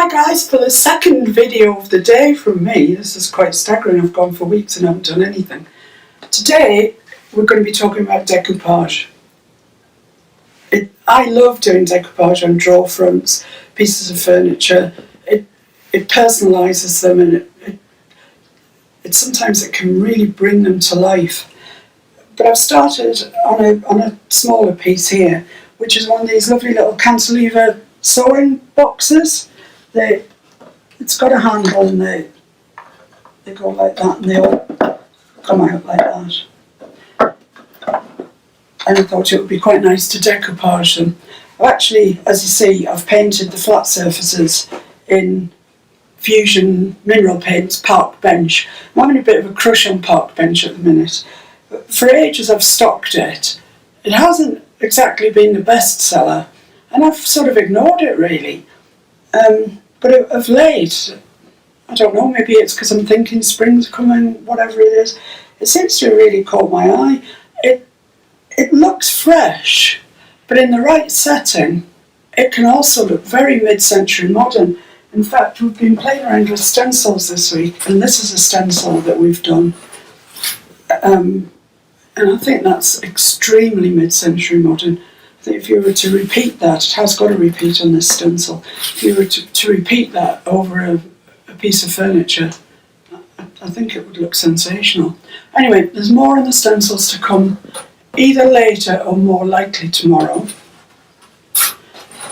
Hi guys, for the second video of the day from me. This is quite staggering, I've gone for weeks and haven't done anything. Today we're going to be talking about decoupage. I love doing decoupage on drawer fronts, pieces of furniture. It personalises them, and sometimes it can really bring them to life. But I've started on a smaller piece here, which is one of these lovely little cantilever sewing boxes. It's got a handle and they go like that and they all come out like that. And I thought it would be quite nice to decoupage them. Actually, as you see, I've painted the flat surfaces in Fusion Mineral Paints Park Bench. I'm having a bit of a crush on Park Bench at the minute. For ages I've stocked it. It hasn't exactly been the best seller, and I've sort of ignored it really. But of late, I don't know, maybe it's because I'm thinking spring's coming, whatever it is, it seems to really caught my eye. It looks fresh, but in the right setting, it can also look very mid-century modern. In fact, we've been playing around with stencils this week, and this is a stencil that we've done. And I think that's extremely mid-century modern. I think if you were to repeat that, it has got a repeat on this stencil, if you were to repeat that over a piece of furniture, I think it would look sensational. Anyway, there's more on the stencils to come, either later or more likely tomorrow,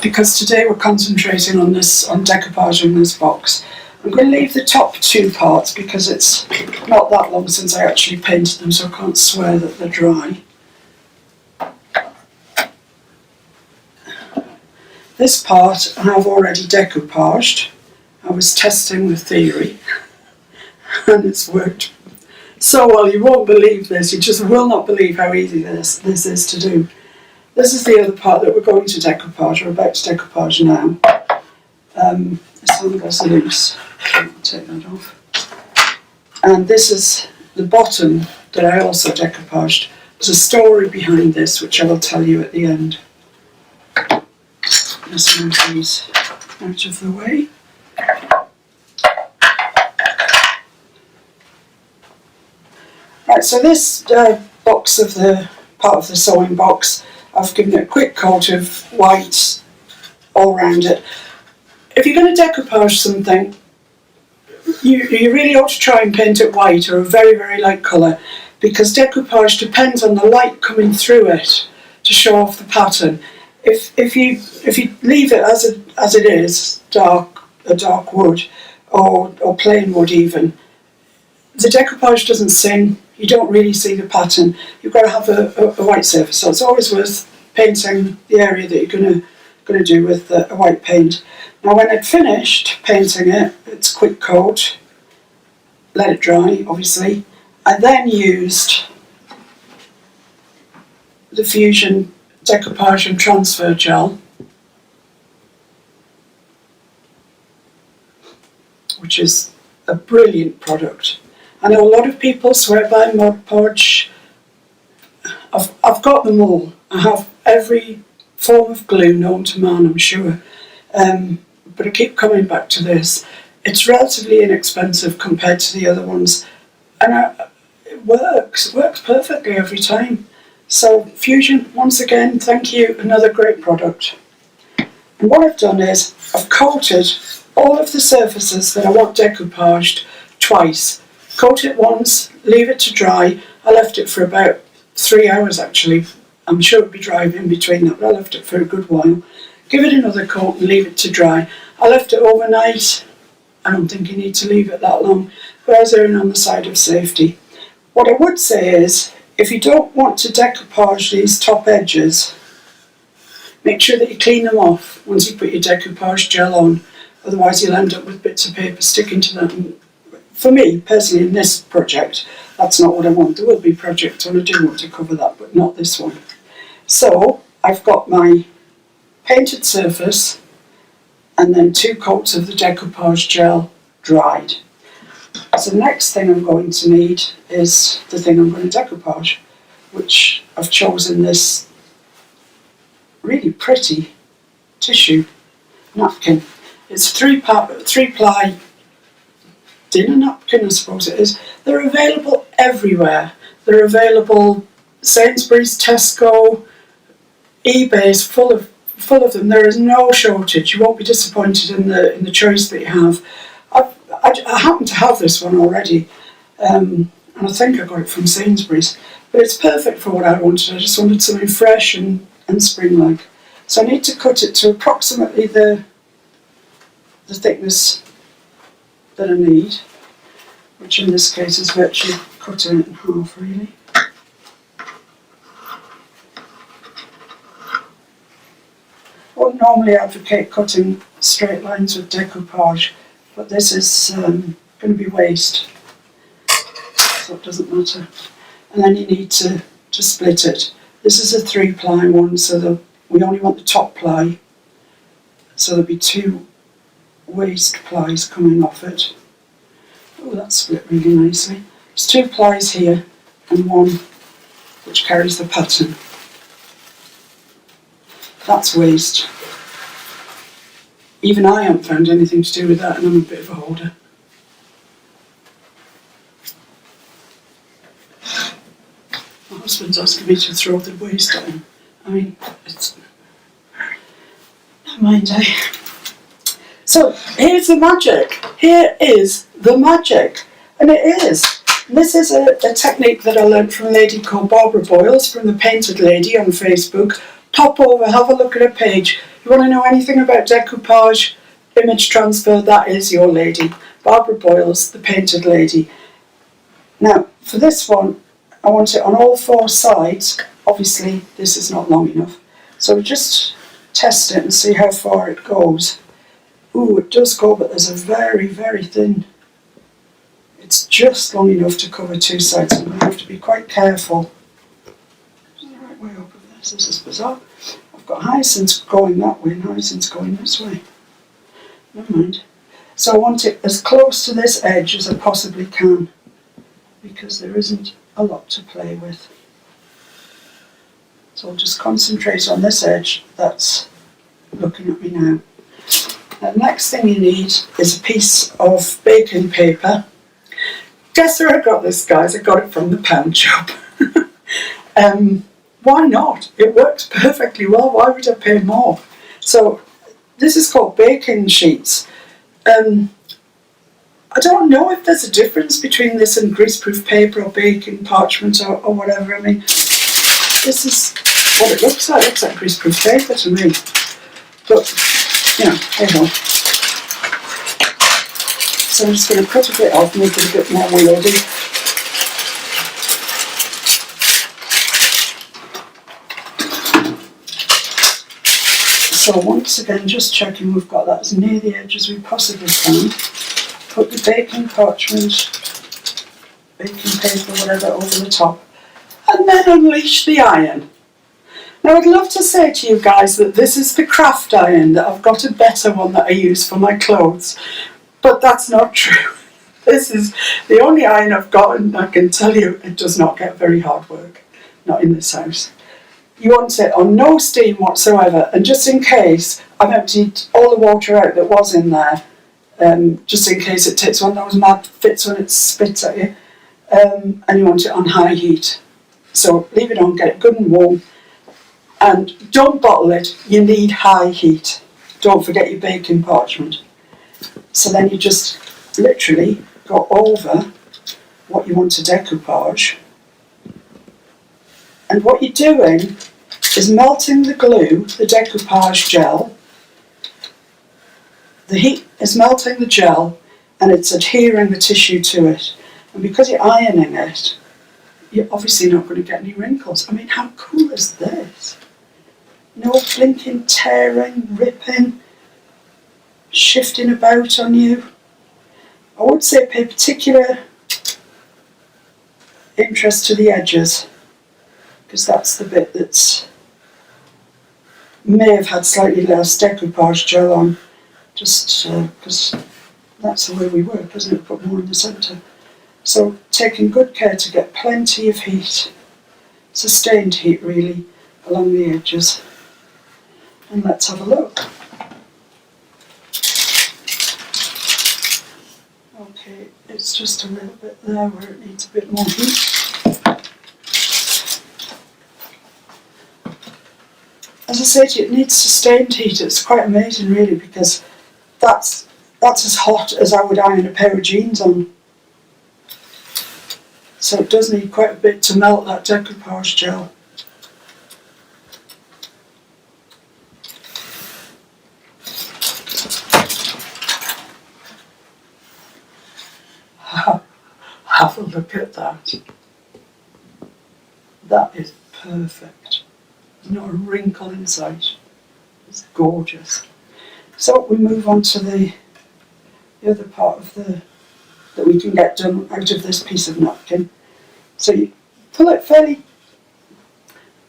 because today we're concentrating on decoupage in this box. I'm going to leave the top two parts because it's not that long since I actually painted them, so I can't swear that they're dry. This part I have already decoupaged. I was testing the theory and it's worked so well. You won't believe this, you just will not believe how easy this is to do. This is the other part that we're going to decoupage. We're about to decoupage now. This handle's loose, I'll take that off. And this is the bottom that I also decoupaged. There's a story behind this which I will tell you at the end. Let's move these out of the way. Right, so this box of the part of the sewing box, I've given it a quick coat of white all around it. If you're going to decoupage something, you really ought to try and paint it white or a very, very light colour, because decoupage depends on the light coming through it to show off the pattern. If you leave it as it is, a dark wood or plain wood even, the decoupage doesn't sing. You don't really see the pattern. You've got to have a white surface, so it's always worth painting the area that you're going to do with a white paint. Now, when I'd finished painting it, it's quick coat, let it dry, obviously. I then used the Fusion Decoupage and Transfer Gel, which is a brilliant product. I know a lot of people swear by Mod Podge. I've got them all. I have every form of glue known to man, I'm sure. But I keep coming back to this. It's relatively inexpensive compared to the other ones, and it works perfectly every time. So Fusion, once again, thank you, another great product. And what I've done is I've coated all of the surfaces that I want decoupaged twice. Coat it once, leave it to dry. I left it for about 3 hours actually. I'm sure it'll be dry in between that, but I left it for a good while. Give it another coat and leave it to dry. I left it overnight. I don't think you need to leave it that long, but I was erring on the side of safety. What I would say is, if you don't want to decoupage these top edges, make sure that you clean them off once you put your decoupage gel on. Otherwise you'll end up with bits of paper sticking to them. And for me, personally, in this project, that's not what I want. There will be projects when I do want to cover that, but not this one. So I've got my painted surface and then 2 coats of the decoupage gel dried. So the next thing I'm going to need is the thing I'm going to decoupage, which I've chosen this really pretty tissue napkin. It's three ply dinner napkin, I suppose it is. They're available everywhere. They're available Sainsbury's, Tesco, eBay's full of them. There is no shortage. You won't be disappointed in the choice that you have. I happen to have this one already, and I think I got it from Sainsbury's. But it's perfect for what I wanted. I just wanted something fresh and spring-like. So I need to cut it to approximately the thickness that I need, which in this case is virtually cutting it in half, really. I wouldn't normally advocate cutting straight lines with decoupage, but this is going to be waste, so it doesn't matter. And then you need to split it. This is a 3-ply one, so we only want the top ply, so there'll be 2 waste plies coming off it. Oh, that's split really nicely. There's 2 plies here and 1 which carries the pattern. That's waste. Even I haven't found anything to do with that, and I'm a bit of a hoarder. My husband's asking me to throw the waste at him. I mean, it's... Never mind, eh? So, here's the magic. Here is the magic. And it is. This is a technique that I learned from a lady called Barbara Boyles from the Painted Lady on Facebook. Pop over, have a look at her page. You want to know anything about decoupage, image transfer, that is your lady. Barbara Boyles, the Painted Lady. Now, for this one, I want it on all 4 sides. Obviously, this is not long enough. So we just test it and see how far it goes. Ooh, it does go, but there's a very, very thin. It's just long enough to cover 2 sides. I'm going to have to be quite careful. Is the right way up of this? This is bizarre. I've got hyacinths going that way and hyacinths going this way. Never mind. So I want it as close to this edge as I possibly can, because there isn't a lot to play with. So I'll just concentrate on this edge that's looking at me now. The next thing you need is a piece of baking paper. Guess where I got this, guys? I got it from the pound shop. Why not? It works perfectly well. Why would I pay more? So this is called baking sheets. I don't know if there's a difference between this and greaseproof paper or baking parchment or whatever. I mean, this is what it looks like. It looks like greaseproof paper to me. But, you know, hey ho. So I'm just going to cut a bit off, make it a bit more wieldy. So once again, just checking we've got that as near the edge as we possibly can. Put the baking parchment, baking paper, whatever, over the top, and then unleash the iron. Now I'd love to say to you guys that this is the craft iron, that I've got a better one that I use for my clothes, but that's not true. This is the only iron I've got, and I can tell you it does not get very hard work, not in this house. You want it on no steam whatsoever, and just in case, I've emptied all the water out that was in there, just in case it takes one of those mad fits when it spits at you, and you want it on high heat. So leave it on, get it good and warm, and don't bottle it, you need high heat. Don't forget your baking parchment. So then you just literally go over what you want to decoupage, and what you're doing is melting the glue, the decoupage gel. The heat is melting the gel and it's adhering the tissue to it. And because you're ironing it, you're obviously not going to get any wrinkles. I mean, how cool is this? No blinking, tearing, ripping, shifting about on you. I would say pay particular interest to the edges, because that's the bit that's may have had slightly less decoupage gel on, just because that's the way we work, isn't it? Put more in the centre. So taking good care to get plenty of heat, sustained heat really, along the edges. And let's have a look. Okay, it's just a little bit there where it needs a bit more heat. As I said, it needs sustained heat. It's quite amazing really, because that's as hot as I would iron a pair of jeans on. So it does need quite a bit to melt that decoupage gel. Have a look at that. That is perfect. There's not a wrinkle in sight. It's gorgeous. So we move on to the other part of that we can get done out of this piece of napkin. So you pull it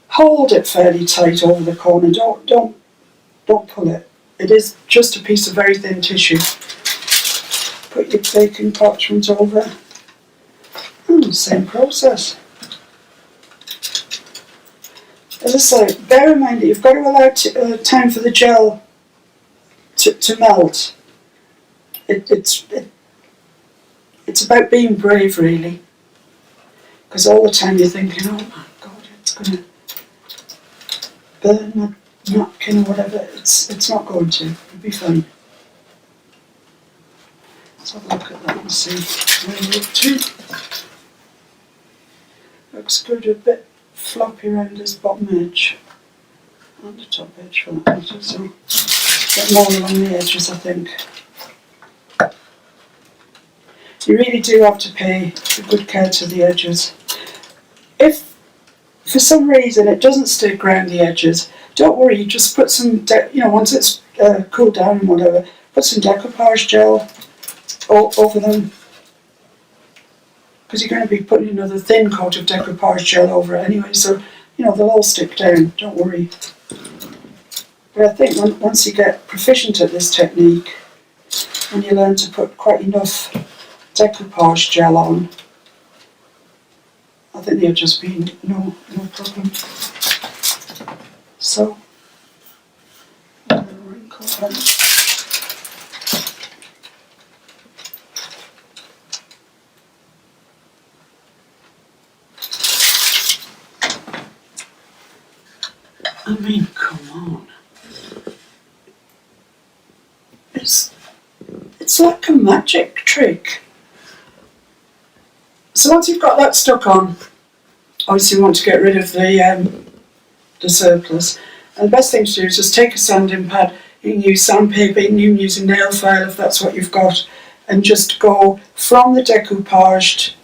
hold it fairly tight over the corner. Don't pull it. It is just a piece of very thin tissue. Put your baking parchment over. And same process. As I say, bear in mind that you've got to allow time for the gel to melt. It's about being brave, really, because all the time you're thinking, oh my God, it's going to burn my napkin or whatever. It's not going to. It'll be fine. Let's have a look at that and see where we're up to. Looks good, a bit floppy around this bottom edge and the top edge for that matter, so a bit more along the edges, I think. You really do have to pay good care to the edges. If for some reason it doesn't stick around the edges, don't worry, just put some, once it's cooled down and whatever, put some decoupage gel over them, because you're going to be putting another thin coat of decoupage gel over it anyway, so they'll all stick down, don't worry. But I think once you get proficient at this technique and you learn to put quite enough decoupage gel on, I think there'll just be no problem. So, a little wrinkle there. I mean, come on. It's like a magic trick. So once you've got that stuck on, obviously you want to get rid of the surplus. And the best thing to do is just take a sanding pad. You can use sandpaper, you can even use a nail file if that's what you've got, and just go from the decoupaged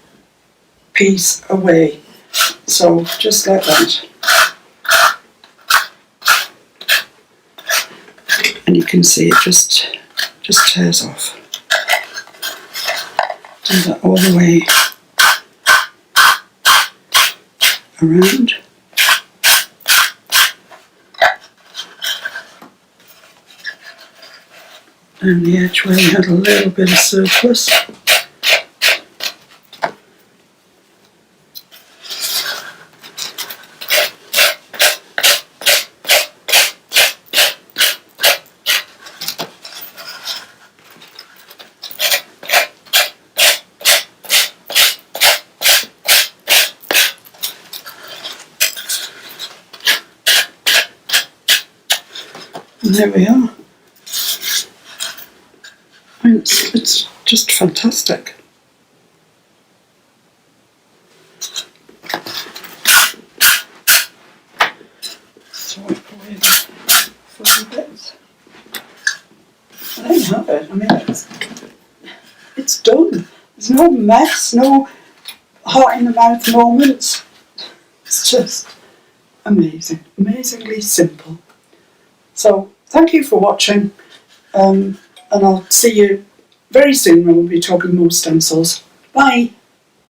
piece away. So just like that. And you can see it just tears off. Do that all the way around. Down the edge where we had a little bit of surplus. And there we are. I mean, it's just fantastic. Swipe away the fuzzy bits. There you have it. I mean, it's done. There's no mess, no hot in the mouth moments. It's just amazing, amazingly simple. So thank you for watching, and I'll see you very soon when we'll be talking more stencils. Bye!